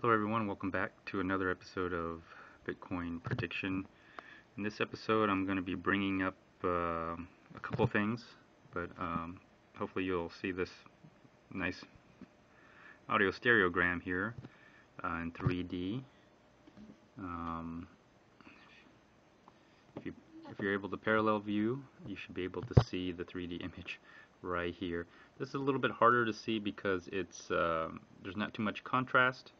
Hello everyone, welcome back to another episode of Bitcoin Prediction. In this episode I'm going to be bringing up a couple things, but hopefully you'll see this nice audio stereogram here in 3D. If you're able to parallel view, you should be able to see the 3D image right here. This is a little bit harder to see because it's there's not too much contrast,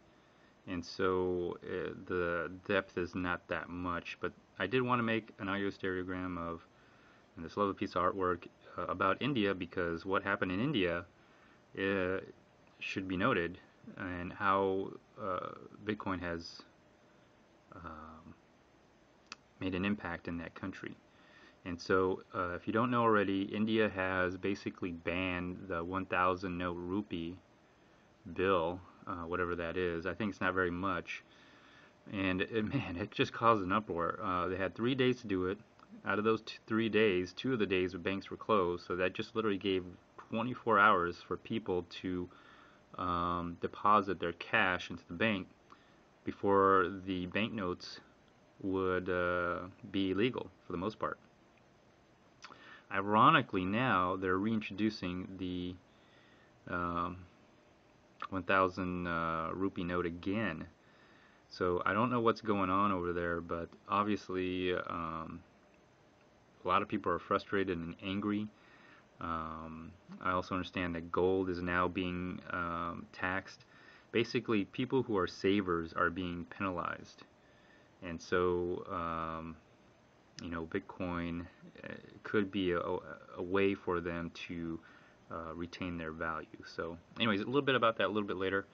and so the depth is not that much. But I did want to make an audio stereogram of this lovely piece of artwork about India, because what happened in India should be noted, and how Bitcoin has made an impact in that country. And so if you don't know already, India has basically banned the 1,000 note rupee bill, whatever that is. I think it's not very much, and man, it just caused an uproar. They had 3 days to do it. Out of those 3 days, 2 of the days the banks were closed, so that just literally gave 24 hours for people to deposit their cash into the bank before the banknotes would be illegal for the most part. Ironically, now they're reintroducing the 1,000 rupee note again. So I don't know what's going on over there, but obviously a lot of people are frustrated and angry. I also understand that gold is now being taxed. Basically, people who are savers are being penalized, and so Bitcoin could be a way for them to retain their value. So anyways, a little bit about that a little bit later.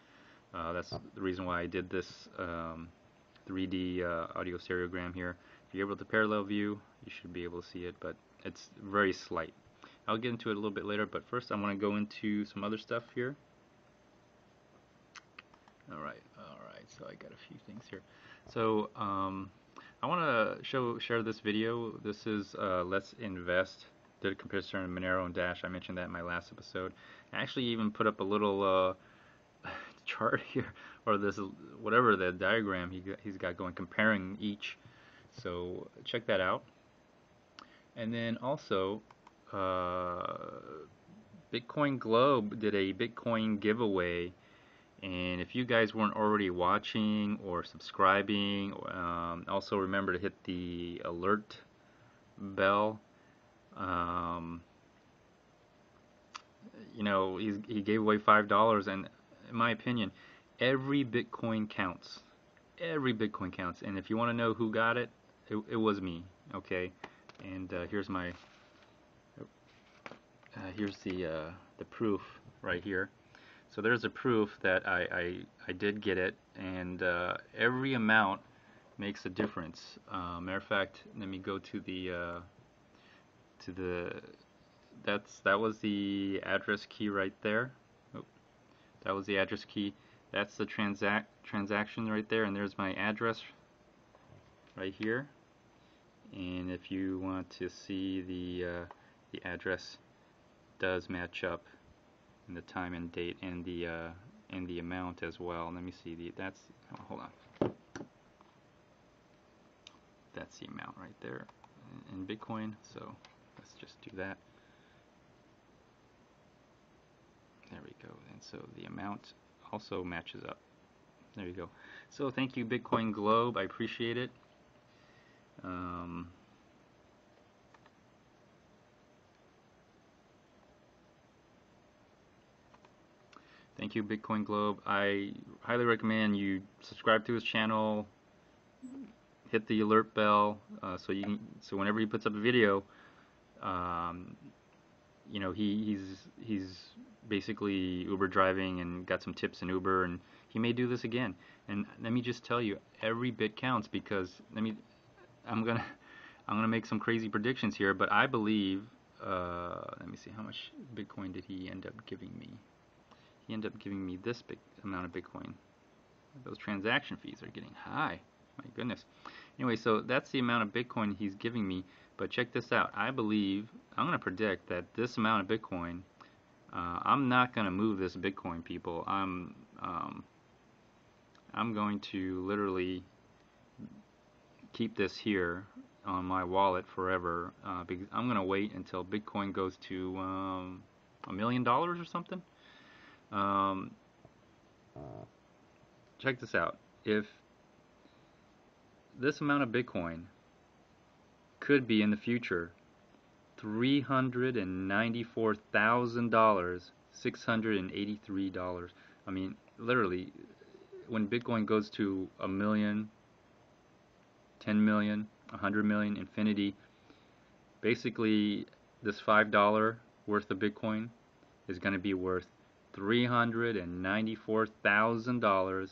That's the reason why I did this 3D audio stereogram here. If you're able to parallel view, you should be able to see it, but it's very slight. I'll get into it a little bit later, but first I want to go into some other stuff here. Alright, so I got a few things here. So I want to share this video. This is Let's Invest. Did a comparison of Monero and Dash. I mentioned that in my last episode. I actually even put up a little chart here, or this, whatever the diagram he's got going, comparing each. So check that out. And then also Bitcoin Globe did a Bitcoin giveaway, and if you guys weren't already watching or subscribing, also remember to hit the alert bell. He gave away $5, and in my opinion, every Bitcoin counts. Every Bitcoin counts. And if you want to know who got it, it was me. Okay, and here's my here's the proof right here. So there's a proof that I did get it, and every amount makes a difference. Matter of fact, let me go to the that was the address key right there. Oh, that was the address key. That's the transaction right there, and there's my address right here. And if you want to see the address does match up in the time and date, and the amount as well. Let me see hold on. That's the amount right there in Bitcoin. So let's just do that. There we go. And so the amount also matches up. There you go. So thank you, Bitcoin Globe. I appreciate it. Thank you, Bitcoin Globe. I highly recommend you subscribe to his channel, hit the alert bell, so whenever he puts up a video, he's basically Uber driving and got some tips in Uber, and he may do this again. And let me just tell you, every bit counts, because I'm gonna make some crazy predictions here, but I believe let me see, how much Bitcoin did he end up giving me? He ended up giving me this big amount of Bitcoin. Those transaction fees are getting high. My goodness. Anyway, so that's the amount of Bitcoin he's giving me. But check this out. I'm going to predict that this amount of Bitcoin, I'm not going to move this Bitcoin, people. I'm going to literally keep this here on my wallet forever, because I'm going to wait until Bitcoin goes to $1 million or something. Um, check this out. If this amount of Bitcoin could be in the future $394,000, $683. I mean, literally, when Bitcoin goes to a million, 10 million, 100 million, infinity, basically this $5 worth of Bitcoin is going to be worth $394,000,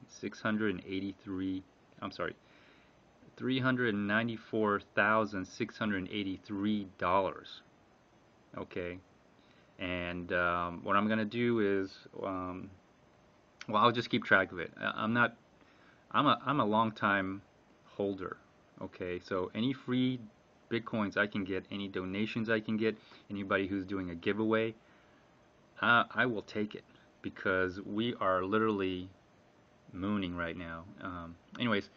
683, I'm sorry, $394,683. Okay, and what I'm gonna do is, well, I'll just keep track of it. I'm a long time holder. Okay, so any free Bitcoins I can get, any donations I can get, anybody who's doing a giveaway, I will take it, because we are literally mooning right now. Anyways.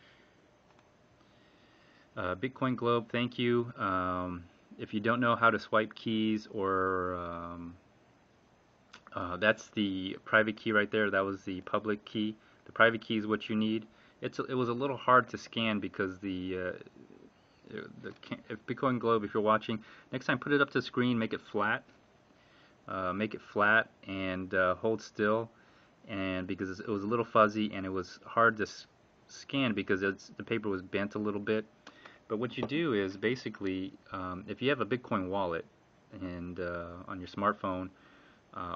Bitcoin Globe, thank you. If you don't know how to swipe keys, or that's the private key right there. That was the public key. The private key is what you need. It was a little hard to scan because if Bitcoin Globe, if you're watching, next time put it up to the screen, make it flat. And hold still, and because it was a little fuzzy and it was hard to scan because the paper was bent a little bit. But what you do is basically, if you have a Bitcoin wallet and on your smartphone,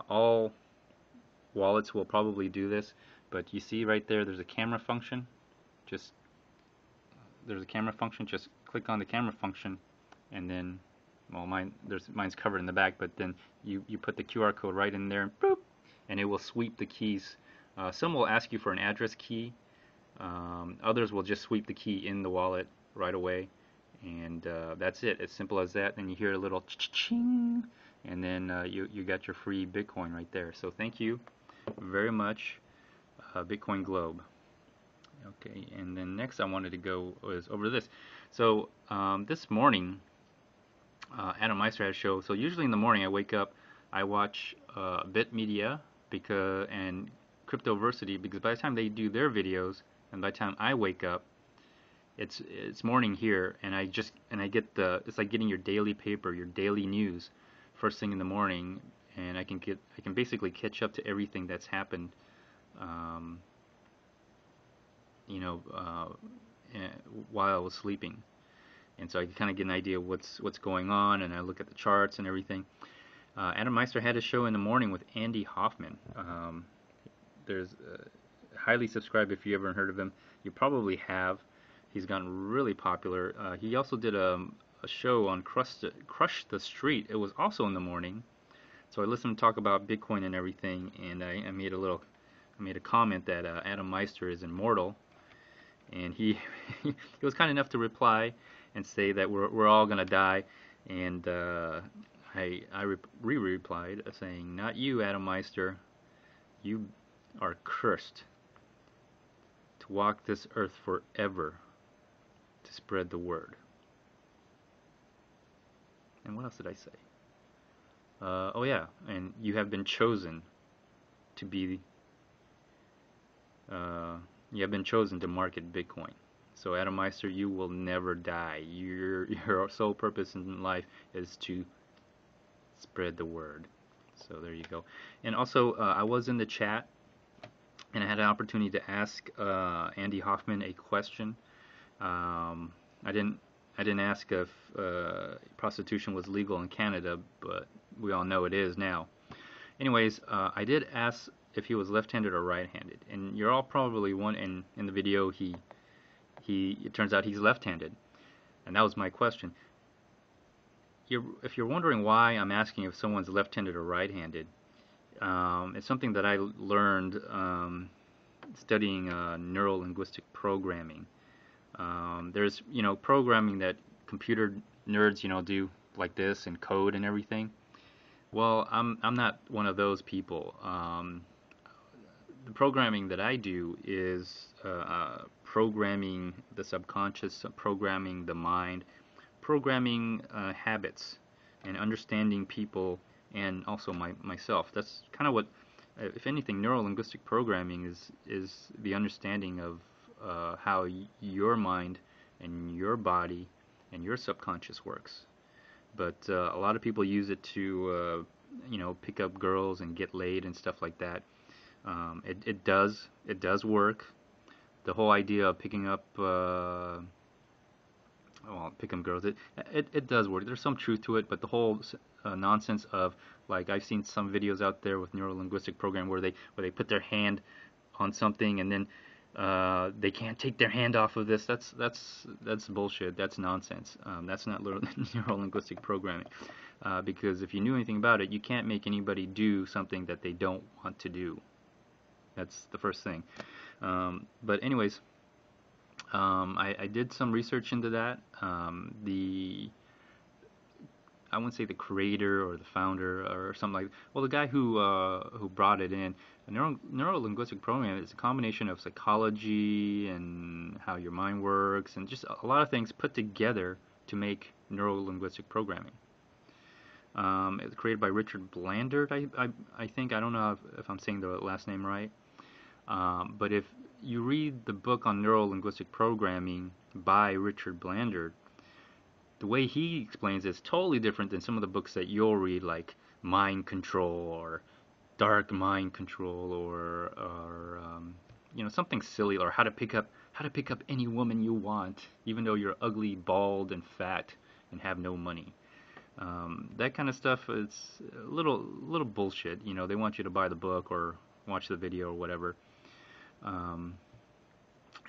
all wallets will probably do this. But you see right there, there's a camera function. Just click on the camera function, and then, well, mine's covered in the back. But then you put the QR code right in there, and boop, and it will sweep the keys. Some will ask you for an address key. Others will just sweep the key in the wallet right away, and that's it. As simple as that. Then you hear a little ching, and then you got your free Bitcoin right there. So thank you very much, Bitcoin Globe. Okay, and then next I wanted to go was over this. So this morning, Adam Meister had a show. So usually in the morning I wake up, I watch Bit Media and Cryptoversity, because by the time they do their videos and by the time I wake up, it's morning here, and I get it's like getting your daily paper, your daily news, first thing in the morning, and I can basically catch up to everything that's happened, while I was sleeping, and so I can kind of get an idea of what's going on, and I look at the charts and everything. Adam Meister had a show in the morning with Andy Hoffman. There's highly subscribed if you ever heard of him. You probably have. He's gotten really popular. He also did a show on Crush the Street. It was also in the morning. So I listened to talk about Bitcoin and everything, and I made a comment that Adam Meister is immortal, and he he was kind enough to reply and say that we're all gonna die, and I replied saying, "Not you, Adam Meister. You are cursed to walk this earth forever, to spread the word." And what else did I say? Oh yeah, and you have been chosen to be. You have been chosen to market Bitcoin. So Adam Meister, you will never die. Your sole purpose in life is to spread the word. So there you go. And also, I was in the chat, and I had an opportunity to ask Andy Hoffman a question. I didn't ask if prostitution was legal in Canada, but we all know it is now. Anyways, I did ask if he was left-handed or right-handed, and you're all probably in the video. It turns out he's left-handed, and that was my question. If you're wondering why I'm asking if someone's left-handed or right-handed, it's something that I learned studying neuro-linguistic programming. There's programming that computer nerds do like this and code and everything. Well, I'm not one of those people. the programming that I do is programming the subconscious, programming the mind, programming habits, and understanding people, and also myself. That's kind of what, if anything, neuro-linguistic programming is the understanding of how your mind and your body and your subconscious works. But a lot of people use it to, pick up girls and get laid and stuff like that. It does work. The whole idea of picking up girls, it does work. There's some truth to it, but the whole nonsense of, like, I've seen some videos out there with neuro-linguistic program where they put their hand on something and then they can't take their hand off of this. That's bullshit. That's nonsense. That's not neuro-linguistic programming. Because if you knew anything about it, you can't make anybody do something that they don't want to do. That's the first thing. But anyways, I did some research into that. I wouldn't say the creator or the founder or something like that. Well, the guy who brought it in, neuro-linguistic programming is a combination of psychology and how your mind works and just a lot of things put together to make neuro-linguistic programming. It was created by Richard Blandard, I think. I don't know if I'm saying the last name right. But if you read the book on neuro-linguistic programming by Richard Blandard, the way he explains it is totally different than some of the books that you'll read, like Mind Control or Dark Mind Control or something silly, or how to pick up any woman you want, even though you're ugly, bald, and fat and have no money. That kind of stuff is a little bullshit. They want you to buy the book or watch the video or whatever.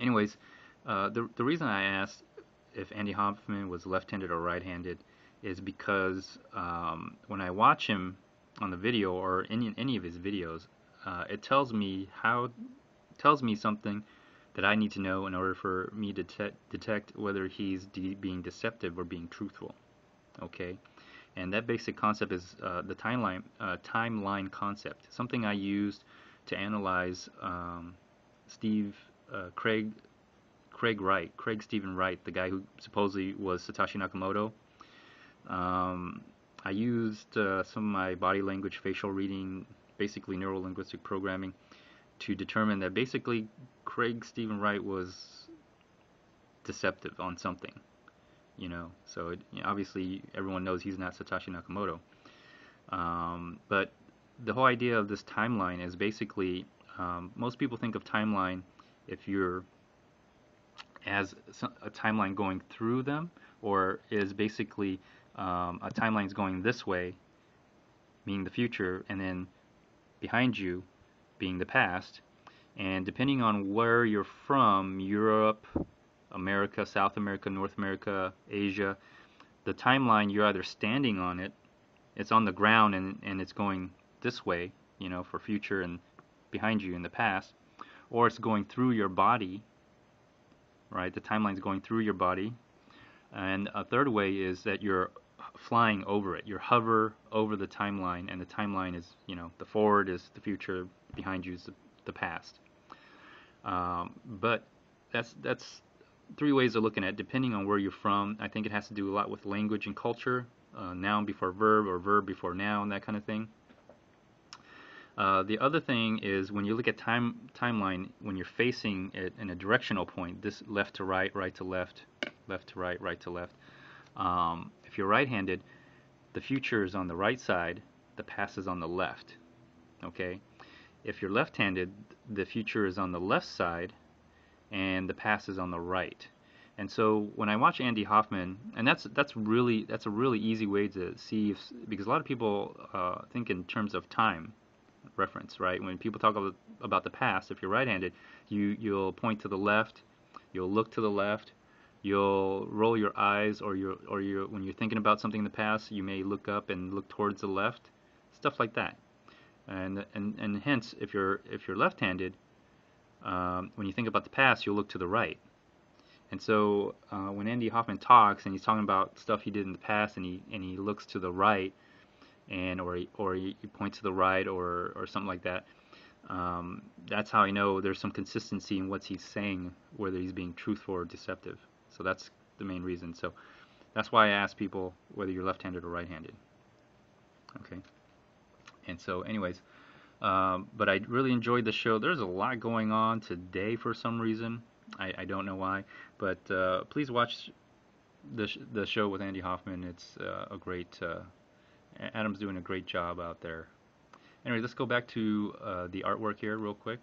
Anyways, the reason I asked if Andy Hoffman was left-handed or right-handed is because when I watch him on the video or any of his videos, it tells me something that I need to know in order for me to detect whether he's being deceptive or being truthful. Okay, and that basic concept is the timeline concept. Something I used to analyze Craig Stephen Wright, the guy who supposedly was Satoshi Nakamoto. I used some of my body language, facial reading, basically neuro-linguistic programming, to determine that basically Craig Stephen Wright was deceptive on something. So obviously everyone knows he's not Satoshi Nakamoto. But the whole idea of this timeline is basically, most people think of timeline if you're as a timeline going through them, or is basically a timeline is going this way, meaning the future, and then behind you being the past. And depending on where you're from, Europe, America, South America, North America, Asia, the timeline, you're either standing on it, it's on the ground and it's going this way, for future, and behind you in the past, or it's going through your body, right? The timeline's going through your body. And a third way is that you're flying over it. You hover over the timeline, and the timeline is, the forward is the future, behind you is the past. But that's three ways of looking at it, depending on where you're from. I think it has to do a lot with language and culture, noun before verb or verb before noun, that kind of thing. The other thing is when you look at timeline, when you're facing it in a directional point, this left to right, right to left, left to right, right to left. If you're right-handed, the future is on the right side, the past is on the left. Okay? If you're left-handed, the future is on the left side, and the past is on the right. And so when I watch Andy Hoffman, and that's a really easy way to see because a lot of people think in terms of time reference, right? When people talk about the past, if you're right-handed, you'll point to the left, you'll look to the left, you'll roll your eyes, or when you're thinking about something in the past, you may look up and look towards the left, stuff like that. And hence, if you're left-handed, when you think about the past, you'll look to the right. And so when Andy Hoffman talks and he's talking about stuff he did in the past, and he looks to the right, or he points to the right, or something like that, That's how I know there's some consistency in what he's saying, whether he's being truthful or deceptive. So that's the main reason. So that's why I ask people whether you're left-handed or right-handed. Okay. And so, anyways, but I really enjoyed the show. There's a lot going on today for some reason. I don't know why, but please watch the show with Andy Hoffman. It's a great. Adam's doing a great job out there. Anyway, let's go back to the artwork here real quick,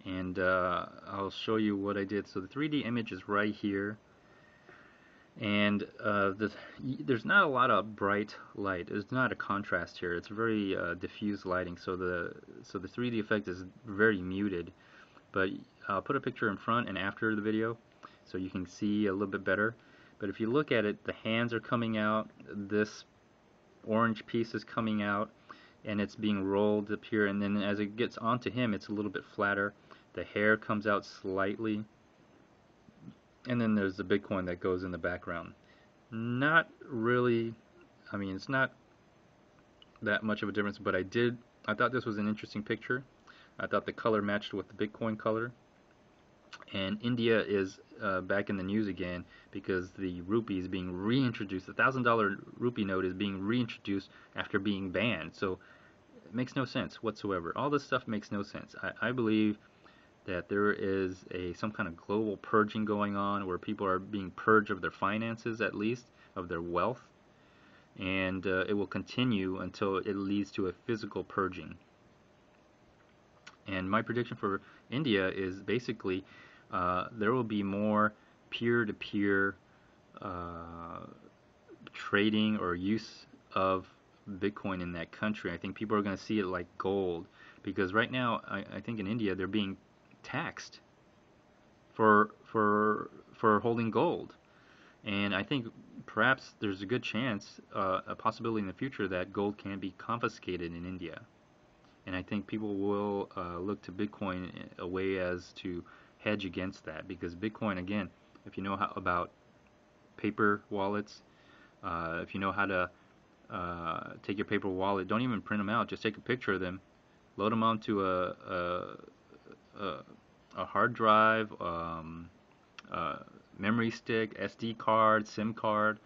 and I'll show you what I did. So the 3D image is right here, and there's not a lot of bright light. There's not a contrast here. It's very diffuse lighting, so the 3D effect is very muted. But I'll put a picture in front and after the video, so you can see a little bit better. But if you look at it, the hands are coming out. This orange piece is coming out, and it's being rolled up here, and then as it gets onto him, it's a little bit flatter. The hair comes out slightly, and then there's the Bitcoin that goes in the background. Not really, I mean, it's not that much of a difference, but I thought this was an interesting picture. I thought the color matched with the Bitcoin color. And India is back in the news again because the rupee is being reintroduced. The $1,000 rupee note is being reintroduced after being banned. So it makes no sense whatsoever. All this stuff makes no sense. I believe that there is some kind of global purging going on where people are being purged of their finances, at least, of their wealth. And it will continue until it leads to a physical purging. And my prediction for India is basically there will be more peer-to-peer trading or use of Bitcoin in that country. I think people are going to see it like gold, because right now I think in India they're being taxed for holding gold, and I think perhaps there's a good chance, a possibility in the future, that gold can be confiscated in India. And I think people will look to Bitcoin a way as to hedge against that, because Bitcoin, again, if you know about paper wallets, if you know how to take your paper wallet, don't even print them out, just take a picture of them, load them onto a hard drive, memory stick, SD card, SIM card,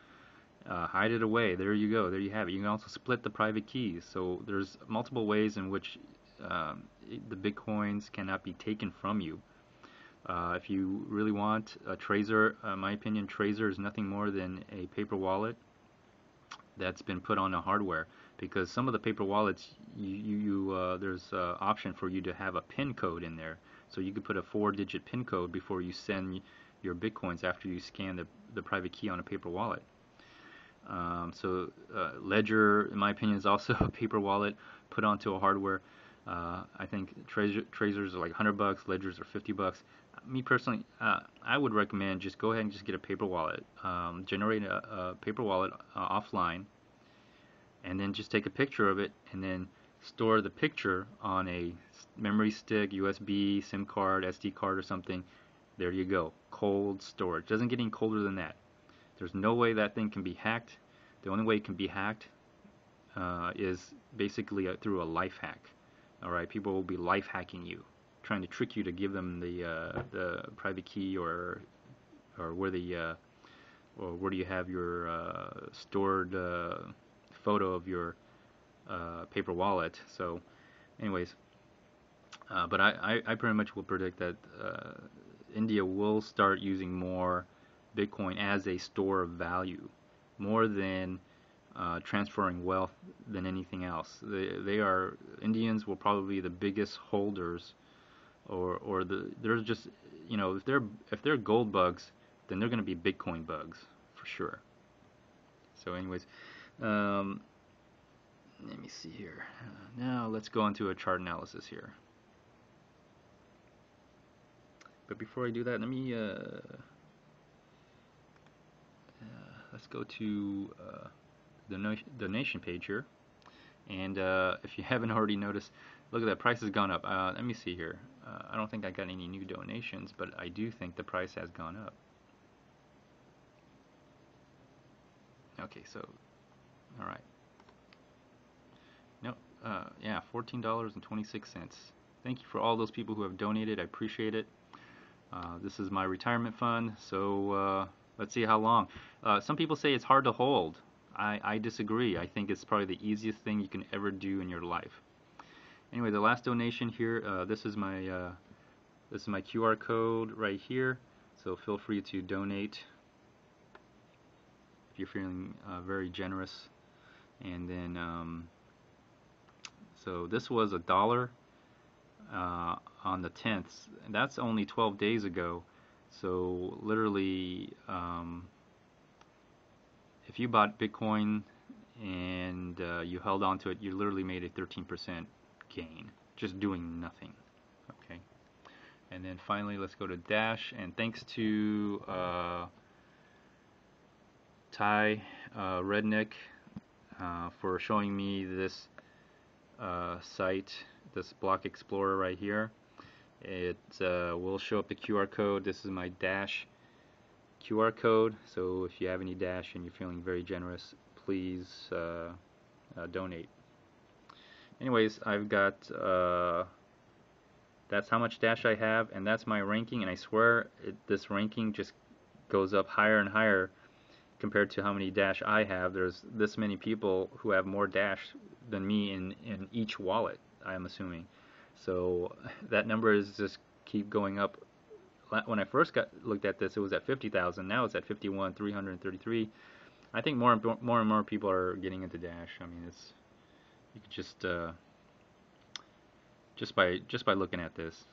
hide it away. There you go. There you have it. You can also split the private keys. So there's multiple ways in which the Bitcoins cannot be taken from you. If you really want a Trezor, in my opinion, Trezor is nothing more than a paper wallet that's been put on a hardware. Because some of the paper wallets, there's an option for you to have a PIN code in there. So you could put a 4-digit PIN code before you send your Bitcoins after you scan the private key on a paper wallet. Ledger, in my opinion, is also a paper wallet put onto a hardware. I think Trezors are like $100, Ledgers are $50. Me personally, I would recommend just go ahead and just get a paper wallet. Generate a paper wallet offline, and then just take a picture of it, and then store the picture on a memory stick, USB, SIM card, SD card, or something. There you go. Cold storage. Doesn't get any colder than that. There's no way that thing can be hacked. The only way it can be hacked is basically through a life hack. All right, people will be life hacking you, trying to trick you to give them the private key or where do you have your stored photo of your paper wallet. So, anyways, but I pretty much will predict that India will start using more Bitcoin as a store of value, more than transferring wealth than anything else. Indians will probably be the biggest holders, or there's just, if they're gold bugs, then they're going to be Bitcoin bugs for sure. So anyways, let me see here. Now let's go into a chart analysis here. But before I do that, let me let's go to the donation page here, and if you haven't already noticed, look at that, price has gone up. Let me see here. I don't think I got any new donations, but I do think the price has gone up. Okay, so all right. No, yeah, $14.26. Thank you for all those people who have donated. I appreciate it. This is my retirement fund, so let's see how long. Some people say it's hard to hold. I disagree. I think it's probably the easiest thing you can ever do in your life. Anyway, the last donation here. This is my QR code right here. So feel free to donate if you're feeling very generous. And then, so this was $1 on the 10th. And that's only 12 days ago. So literally, if you bought Bitcoin and you held on to it, you literally made a 13% gain just doing nothing. Okay. And then finally, let's go to Dash. And thanks to Ty Redneck for showing me this site, this block explorer right here. It will show up the QR code. This is my Dash QR code. So if you have any Dash and you're feeling very generous, please donate. Anyways, I've got that's how much Dash I have, and that's my ranking, and I swear this ranking just goes up higher and higher compared to how many Dash I have. There's this many people who have more Dash than me in each wallet, I'm assuming. So that number is just keep going up. When I first looked at this, it was at 50,000. Now it's at 51,333. I think more and more people are getting into Dash. I mean, it's you could just by looking at this.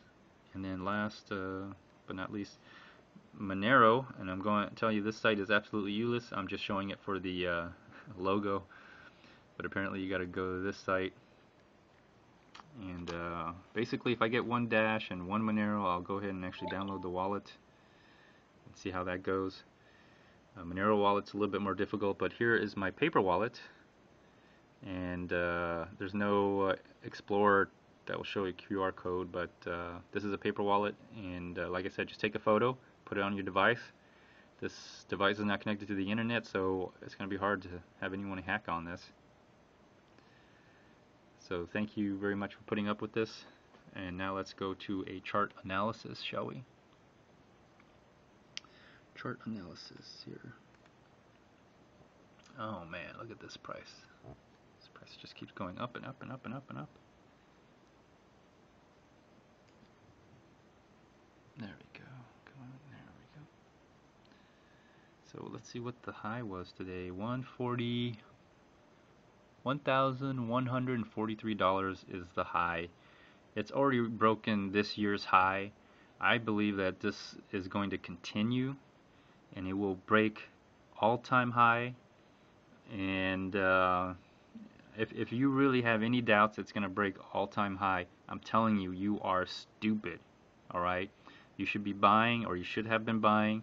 And then last but not least, Monero, and I'm going to tell you this site is absolutely useless. I'm just showing it for the logo, but apparently you got to go to this site. And basically, if I get one Dash and one Monero, I'll go ahead and actually download the wallet and see how that goes. Monero wallet's a little bit more difficult, but here is my paper wallet, and there's no Explorer that will show a QR code, but this is a paper wallet, and like I said, just take a photo, put it on your device. This device is not connected to the internet, so it's going to be hard to have anyone hack on this. So thank you very much for putting up with this, and now let's go to a chart analysis, shall we? Chart analysis here. Oh man, look at this price. This price just keeps going up and up and up and up and up. There we go. Come on, there we go. So let's see what the high was today. $1,143 is the high. It's already broken this year's high. I believe that this is going to continue, and it will break all-time high. And if you really have any doubts it's going to break all-time high, I'm telling you, you are stupid. All right, you should be buying, or you should have been buying.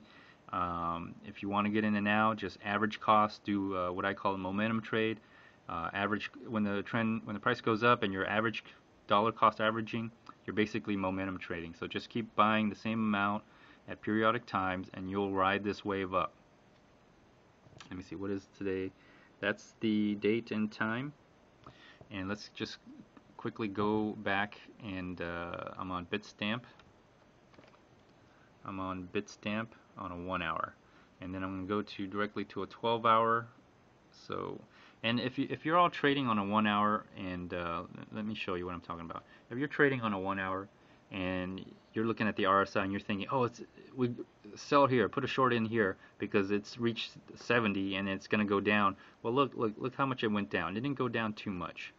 If you want to get in and now, just average cost, do what I call a momentum trade. Average when the price goes up and your average dollar cost averaging, you're basically momentum trading. So just keep buying the same amount at periodic times, and you'll ride this wave up. Let me see, what is today? That's the date and time. And let's just quickly go back, and I'm on Bitstamp. I'm on Bitstamp on a 1 hour, and then I'm going to go to directly to a 12 hour. So, and if you're all trading on a 1 hour, and let me show you what I'm talking about. If you're trading on a 1 hour and you're looking at the RSI and you're thinking, oh, we sell here, put a short in here because it's reached 70 and it's going to go down. Well, look how much it went down. It didn't go down too much.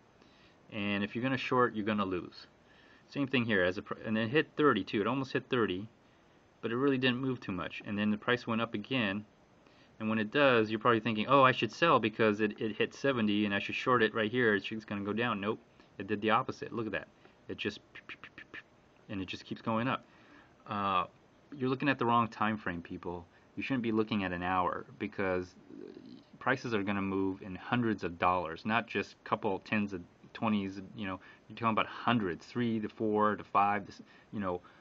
And if you're going to short, you're going to lose. Same thing here, and it hit 30 too. It almost hit 30, but it really didn't move too much. And then the price went up again. And when it does, you're probably thinking, oh, I should sell because it hit 70 and I should short it right here. It's going to go down. Nope, it did the opposite. Look at that. It just keeps going up. You're looking at the wrong time frame, people. You shouldn't be looking at an hour, because prices are going to move in hundreds of dollars, not just a couple tens of 20s. You know, you're talking about hundreds, 3 to 4 to 5,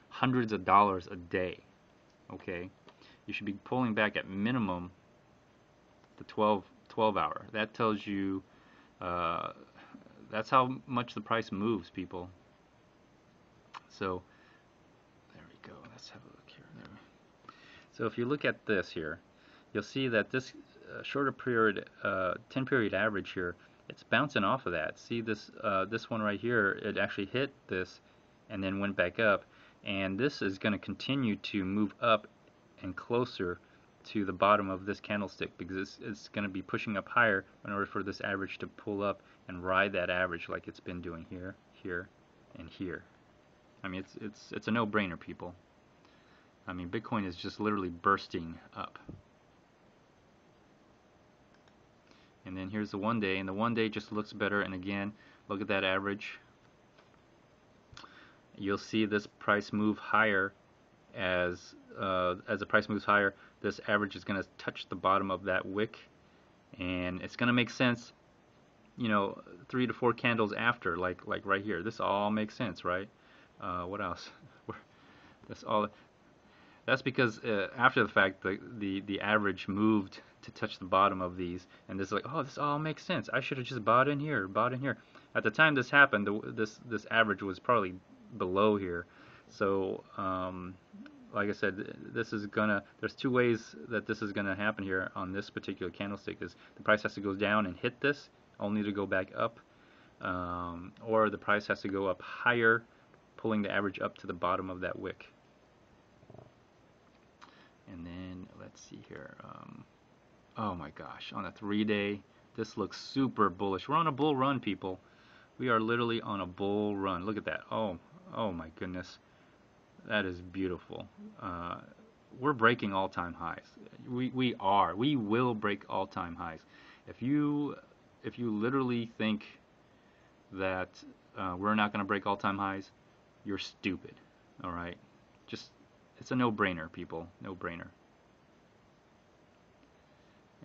hundreds of dollars a day. Okay, you should be pulling back at minimum the 12 hour. That tells you that's how much the price moves, people. So there we go. Let's have a look here. So if you look at this here, you'll see that this shorter period, 10 period average here, it's bouncing off of that. See this one right here, it actually hit this and then went back up, and this is going to continue to move up and closer to the bottom of this candlestick, because it's going to be pushing up higher in order for this average to pull up and ride that average like it's been doing here, here, and here. I mean, it's a no-brainer, people. I mean, Bitcoin is just literally bursting up. And then here's the 1 day, and the 1 day just looks better. And again, look at that average. You'll see this price move higher. As the price moves higher, this average is going to touch the bottom of that wick, and it's going to make sense, you know, 3 to 4 candles after, like right here. This all makes sense, right? What else? That's because after the fact, the average moved to touch the bottom of these, and this is like, oh, this all makes sense. I should have just bought in here, At the time this happened, this average was probably below here. So, like I said, there's 2 ways that this is gonna happen here on this particular candlestick. Is the price has to go down and hit this, only to go back up, or the price has to go up higher, pulling the average up to the bottom of that wick. And then let's see here. Oh my gosh, on a 3-day, this looks super bullish. We're on a bull run, people. We are literally on a bull run. Look at that. Oh my goodness. That is beautiful. We're breaking all-time highs. We will break all-time highs. If you literally think that we're not going to break all-time highs, you're stupid. All right? It's a no-brainer, people. No-brainer.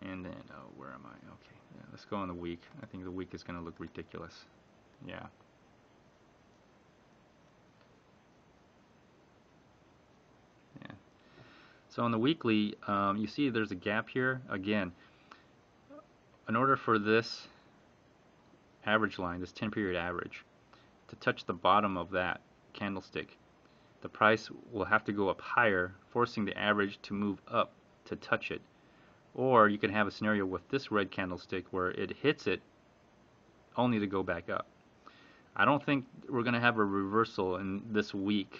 And then, where am I? Okay, yeah, let's go on the week. I think the week is going to look ridiculous. Yeah. So on the weekly, you see there's a gap here. Again, in order for this average line, this 10-period average, to touch the bottom of that candlestick, the price will have to go up higher, forcing the average to move up to touch it. Or you can have a scenario with this red candlestick where it hits it only to go back up. I don't think we're going to have a reversal in this week.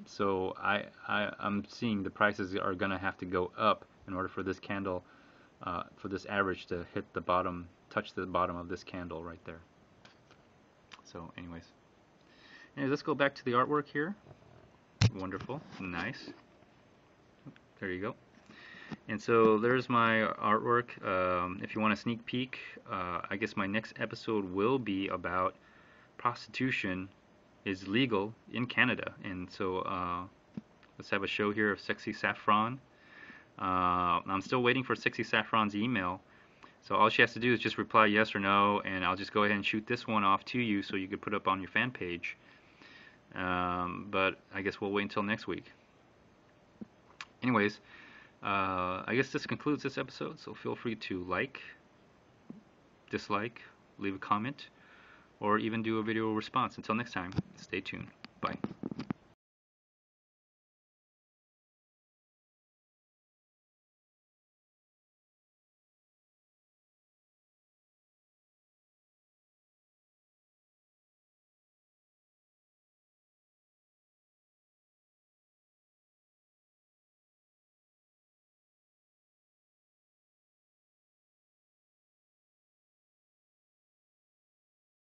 So I'm seeing the prices are going to have to go up in order for this candle, for this average to hit the bottom, touch the bottom of this candle right there. So anyways, let's go back to the artwork here. Wonderful, nice. There you go. And so there's my artwork. If you want a sneak peek, I guess my next episode will be about prostitution is legal in Canada. And so let's have a show here of Sexy Saffron. I'm still waiting for Sexy Saffron's email. So all she has to do is just reply yes or no, and I'll just go ahead and shoot this one off to you so you can put it up on your fan page. But I guess we'll wait until next week. Anyways, I guess this concludes this episode, so feel free to like, dislike, leave a comment, or even do a video response. Until next time, stay tuned. Bye.